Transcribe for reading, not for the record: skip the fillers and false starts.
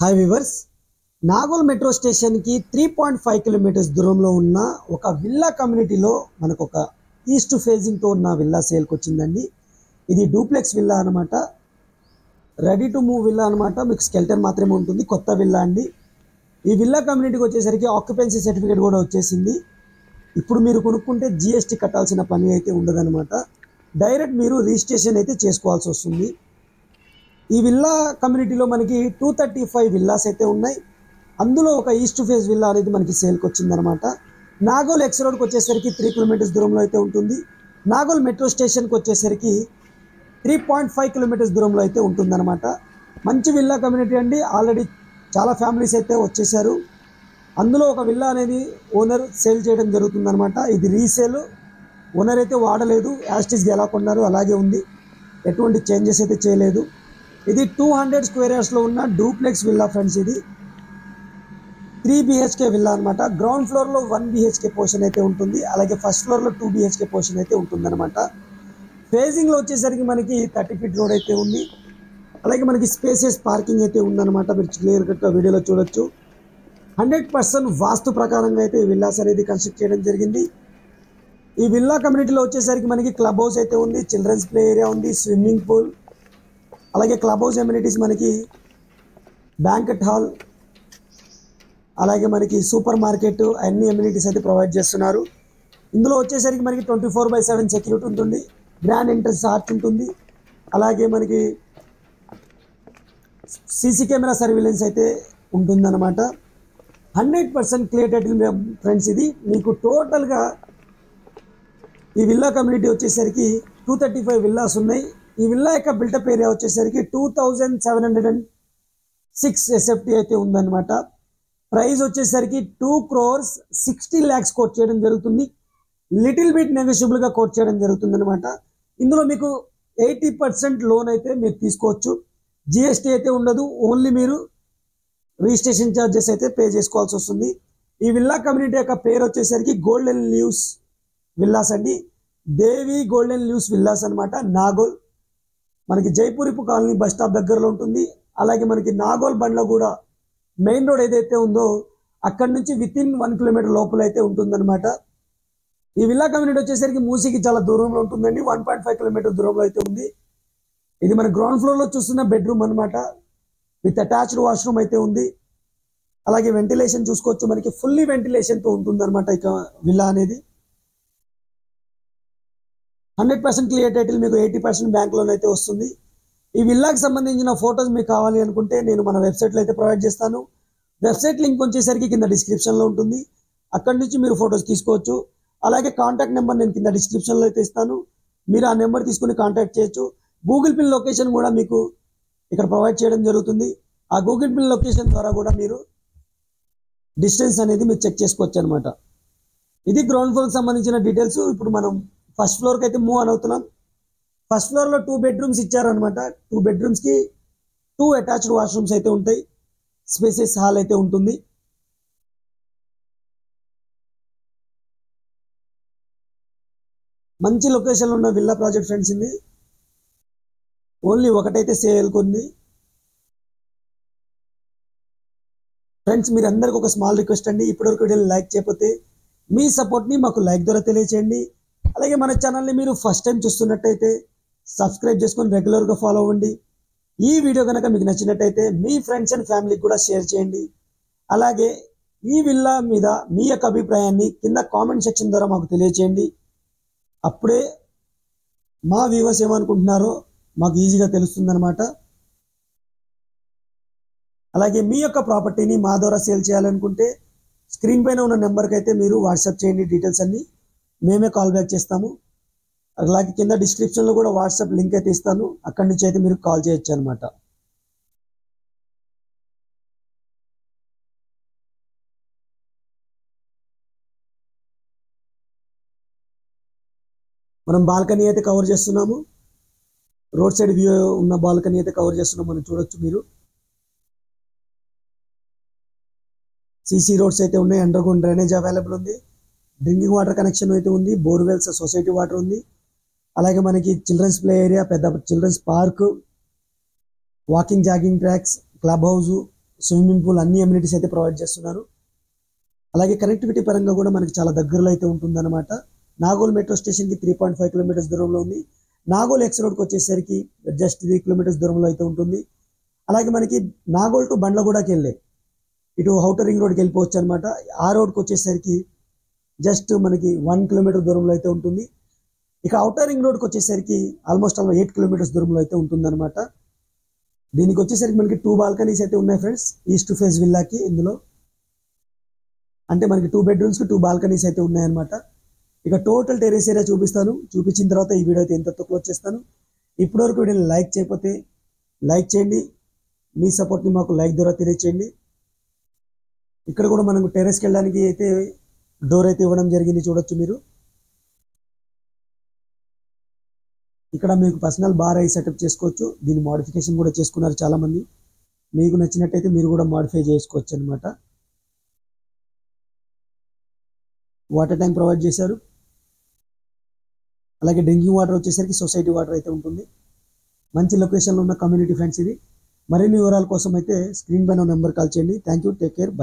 Hi viewers, Nagole metro స్టేషన్కి 3.5 kilometres దూరంలో ఉన్న ఒక విల్లా కమ్యూనిటీలో మనకు ఒక ఈస్ట్ ఫేజింగ్తో ఉన్న విల్లా సేల్కి వచ్చిందండి. ఇది డూప్లెక్స్ విల్లా అనమాట. రెడీ టు మూవ్ విల్లా అనమాట. మీకు స్కెల్టన్ మాత్రమే ఉంటుంది. కొత్త విల్లా అండి. ఈ విల్లా కమ్యూనిటీకి వచ్చేసరికి ఆక్యుపెన్సీ సర్టిఫికేట్ కూడా వచ్చేసింది. ఇప్పుడు మీరు కొనుక్కుంటే జిఎస్టీ కట్టాల్సిన పని అయితే ఉండదన్నమాట. డైరెక్ట్ మీరు రిజిస్ట్రేషన్ అయితే చేసుకోవాల్సి వస్తుంది. ఈ విల్లా కమ్యూనిటీలో మనకి 235 విల్లాస్ అయితే ఉన్నాయి. అందులో ఒక ఈస్ట్ ఫేజ్ విల్లా అనేది మనకి సేల్కి వచ్చిందనమాట. నాగోల్ ఎక్స్ రోడ్కి వచ్చేసరికి 3 కిలోమీటర్స్ దూరంలో అయితే ఉంటుంది. నాగోల్ మెట్రో స్టేషన్కి వచ్చేసరికి 3.5 కిలోమీటర్స్ దూరంలో అయితే ఉంటుందన్నమాట. మంచి విల్లా కమ్యూనిటీ అండి. ఆల్రెడీ చాలా ఫ్యామిలీస్ అయితే వచ్చేసారు. అందులో ఒక విల్లా అనేది ఓనర్ సేల్ చేయడం జరుగుతుందన్నమాట. ఇది రీసేల్. ఓనర్ అయితే వాడలేదు, యాస్టిస్గా ఎలా కొన్నారో అలాగే ఉంది. ఎటువంటి చేంజెస్ అయితే చేయలేదు. ఇది 200 స్క్వేర్ యార్డ్స్లో ఉన్న డూప్లెక్స్ విల్లా ఫ్రెండ్స్. ఇది 3 BHK విల్లా అనమాట. గ్రౌండ్ ఫ్లోర్లో 1 BHK పోర్షన్ అయితే ఉంటుంది. అలాగే ఫస్ట్ ఫ్లోర్లో 2 BHK పోర్షన్ అయితే ఉంటుందన్నమాట. ఫేజింగ్లో వచ్చేసరికి మనకి 30 ఫీట్ రోడ్ అయితే ఉంది. అలాగే మనకి స్పేసియస్ పార్కింగ్ అయితే ఉందన్నమాట. మీరు క్లియర్ కట్గా వీడియోలో చూడొచ్చు. 100% వాస్తు ప్రకారంగా అయితే ఈ విల్లాస్ అనేది కన్స్ట్రక్ట్ చేయడం జరిగింది. ఈ విల్లా కమ్యూనిటీలో వచ్చేసరికి మనకి క్లబ్ హౌస్ అయితే ఉంది, చిల్డ్రన్స్ ప్లే ఏరియా ఉంది, స్విమ్మింగ్ పూల్, అలాగే క్లబ్ హౌస్ ఎమ్యూనిటీస్, మనకి బ్యాంకెట్ హాల్, అలాగే మనకి సూపర్ మార్కెట్, అన్ని ఎమ్యూనిటీస్ అయితే ప్రొవైడ్ చేస్తున్నారు. ఇందులో వచ్చేసరికి మనకి 24/7 సెక్యూరిటీ ఉంటుంది. గ్రాండ్ ఎంట్రన్స్ ఆర్చ్ ఉంటుంది. అలాగే మనకి సీసీ కెమెరా సర్వీలెన్స్ అయితే ఉంటుందన్నమాట. 100% క్లియర్ టైటిల్ ఫ్రెండ్స్. ఇది మీకు టోటల్గా ఈ విల్లా కమ్యూనిటీ వచ్చేసరికి 235 విల్లాస్ ఉన్నాయి. ఈ విల్లా యొక్క బిల్టప్ ఏరియా వచ్చేసరికి 2706 SFT అయితే ఉందన్నమాట. ప్రైస్ వచ్చేసరికి 2,60 lakhs కోట్ చేయడం జరుగుతుంది. లిటిల్ బిట్ నెగోషియబుల్గా కోట్ చేయడం జరుగుతుంది అనమాట. ఇందులో మీకు 80% లోన్ అయితే మీరు తీసుకోవచ్చు. జిఎస్టీ అయితే ఉండదు. ఓన్లీ మీరు రిజిస్ట్రేషన్ ఛార్జెస్ అయితే పే చేసుకోవాల్సి వస్తుంది. ఈ విల్లా కమ్యూనిటీ యొక్క పేరు వచ్చేసరికి గోల్డెన్ లీవ్స్ విల్లాస్ అండి. దేవి గోల్డెన్ లీవ్స్ విల్లాస్ అనమాట. నాగోల్ మనకి జైపూరిపు కాలనీ బస్ స్టాప్ దగ్గరలో ఉంటుంది. అలాగే మనకి నాగోల్ బండ్లో కూడా మెయిన్ రోడ్ ఏదైతే ఉందో అక్కడి నుంచి వితిన్ 1 కిలోమీటర్ లోపల అయితే ఉంటుందన్నమాట. ఈ విల్లా కమ్యూనిటీ వచ్చేసరికి మూసీకి చాలా దూరంలో ఉంటుందండి. 1.5 కిలోమీటర్ దూరంలో అయితే ఉంది. ఇది మన గ్రౌండ్ ఫ్లోర్లో చూస్తున్న బెడ్రూమ్ అనమాట. విత్ అటాచ్డ్ వాష్రూమ్ అయితే ఉంది. అలాగే వెంటిలేషన్ చూసుకోవచ్చు. మనకి ఫుల్లీ వెంటిలేషన్తో ఉంటుంది అనమాట ఇక విల్లా అనేది. 100% క్లియర్ టైటిల్, మీకు 80% బ్యాంక్ లోన్ అయితే వస్తుంది. ఈ విల్లాకి సంబంధించిన ఫొటోస్ మీకు కావాలి అనుకుంటే నేను మన వెబ్సైట్లో అయితే ప్రొవైడ్ చేస్తాను. వెబ్సైట్ లింక్ వచ్చేసరికి కింద డిస్క్రిప్షన్లో ఉంటుంది. అక్కడి నుంచి మీరు ఫొటోస్ తీసుకోవచ్చు. అలాగే కాంటాక్ట్ నెంబర్ నేను కింద డిస్క్రిప్షన్లో అయితే ఇస్తాను. మీరు ఆ నెంబర్ తీసుకుని కాంటాక్ట్ చేయొచ్చు. గూగుల్ పిన్ లొకేషన్ కూడా మీకు ఇక్కడ ప్రొవైడ్ చేయడం జరుగుతుంది. ఆ గూగుల్ పిన్ లొకేషన్ ద్వారా కూడా మీరు డిస్టెన్స్ అనేది మీరు చెక్ చేసుకోవచ్చు అనమాట. ఇది గ్రౌండ్ ఫ్లోర్కి సంబంధించిన డీటెయిల్స్. ఇప్పుడు మనం ఫస్ట్ ఫ్లోర్కి అయితే మూవ్ అని అవుతున్నాం. ఫస్ట్ ఫ్లోర్లో 2 బెడ్రూమ్స్ ఇచ్చారనమాట. 2 బెడ్రూమ్స్కి 2 అటాచ్డ్ వాష్రూమ్స్ అయితే ఉంటాయి. స్పేసెస్ హాల్ అయితే ఉంటుంది. మంచి లొకేషన్లో ఉన్న విల్లా ప్రాజెక్ట్ ఫ్రెండ్స్. ఇది ఓన్లీ ఒకటైతే సేల్కుంది ఫ్రెండ్స్. మీరు అందరికి ఒక స్మాల్ రిక్వెస్ట్ అండి. ఇప్పటివరకు వీడియోని లైక్ చేయకపోతే మీ సపోర్ట్ని మాకు లైక్ ద్వారా తెలియచేయండి. అలాగే మన ఛానల్ని మీరు ఫస్ట్ టైం చూస్తున్నట్టయితే సబ్స్క్రైబ్ చేసుకొని రెగ్యులర్గా ఫాలో అవ్వండి. ఈ వీడియో కనుక మీకు నచ్చినట్టయితే మీ ఫ్రెండ్స్ అండ్ ఫ్యామిలీకి కూడా షేర్ చేయండి. అలాగే ఈ విల్లా మీద మీ యొక్క అభిప్రాయాన్ని కింద కామెంట్ సెక్షన్ ద్వారా మాకు తెలియచేయండి. అప్పుడే మా వ్యూవర్స్ ఏమనుకుంటున్నారో మాకు ఈజీగా తెలుస్తుందన్నమాట. అలాగే మీ యొక్క ప్రాపర్టీని మా ద్వారా సేల్ చేయాలనుకుంటే స్క్రీన్ పైన ఉన్న నెంబర్కి అయితే మీరు వాట్సాప్ చేయండి. డీటెయిల్స్ అన్నీ మేమే కాల్ బ్యాక్ చేస్తాము. అలాగే కింద డిస్క్రిప్షన్లో కూడా వాట్సాప్ లింక్ అయితే ఇస్తాను. అక్కడి నుంచి అయితే మీరు కాల్ చేయొచ్చు అనమాట. మనం బాల్కనీ అయితే కవర్ చేస్తున్నాము. రోడ్ సైడ్ వ్యూ ఉన్న బాల్కనీ అయితే కవర్ చేస్తున్నాం. మనం చూడొచ్చు. మీరు సీసీ రోడ్స్ అయితే ఉన్నాయి. అండర్ గ్రౌండ్ డ్రైనేజ్ అవైలబుల్ ఉంది. డ్రింకింగ్ వాటర్ కనెక్షన్ అయితే ఉంది. బోర్వెల్స్, సొసైటీ వాటర్ ఉంది. అలాగే మనకి చిల్డ్రన్స్ ప్లే ఏరియా, పెద్ద children's park, walking jogging tracks, club house, swimming pool అన్ని అమ్యూనిటీస్ అయితే ప్రొవైడ్ చేస్తున్నారు. అలాగే కనెక్టివిటీ పరంగా కూడా మనకి చాలా దగ్గరలో అయితే ఉంటుందన్నమాట. నాగోల్ మెట్రో స్టేషన్కి 3.5 కిలోమీటర్స్ దూరంలో ఉంది. నాగోల్ ఎక్స్ రోడ్కి వచ్చేసరికి జస్ట్ 3 కిలోమీటర్స్ దూరంలో అయితే ఉంటుంది. అలాగే మనకి నాగోల్ టు బండ్లగూడకి వెళ్ళే ఇటు ఔటర్ రింగ్ రోడ్కి వెళ్ళిపోవచ్చు అనమాట. ఆ రోడ్కి వచ్చేసరికి జస్ట్ మనకి 1 కిలోమీటర్ దూరంలో అయితే ఉంటుంది. ఇక ఔటర్ రింగ్ రోడ్కి వచ్చేసరికి ఆల్మోస్ట్ 8 కిలోమీటర్స్ దూరంలో అయితే ఉంటుందన్నమాట. దీనికి వచ్చేసరికి మనకి 2 బాల్కనీస్ అయితే ఉన్నాయి ఫ్రెండ్స్, ఈస్ట్ ఫేస్ విల్లాకి. ఇందులో అంటే మనకి 2 బెడ్రూమ్స్కి 2 బాల్కనీస్ అయితే ఉన్నాయన్నమాట. ఇక టోటల్ టెరెస్ ఏరియా చూపిస్తాను. చూపించిన తర్వాత ఈ వీడియో అయితే ఎంతతో క్లోజ్ చేస్తాను. ఇప్పటివరకు వీడియోని లైక్ చేయకపోతే లైక్ చేయండి. మీ సపోర్ట్ని మాకు లైక్ ద్వారా తెలియచేయండి. ఇక్కడ కూడా మనకు టెరెస్కి వెళ్ళడానికి అయితే డోర్ అయితే ఇవ్వడం జరిగింది, చూడొచ్చు మీరు. ఇక్కడ మీకు పర్సనల్ బార్ అయి సెటప్ చేసుకోవచ్చు. దీని మోడిఫికేషన్ కూడా చేసుకున్నారు చాలామంది. మీకు నచ్చినట్టయితే మీరు కూడా మోడిఫై చేసుకోవచ్చు అనమాట. వాటర్ ట్యాంక్ ప్రొవైడ్ చేశారు. అలాగే డ్రింకింగ్ వాటర్ వచ్చేసరికి సొసైటీ వాటర్ అయితే ఉంటుంది. మంచి లొకేషన్లో ఉన్న కమ్యూనిటీ ఫ్రెండ్స్ ఇది. మరిన్ని వివరాల కోసం అయితే స్క్రీన్ పైన నెంబర్ కాల్ చేయండి. Thank you, take care, by.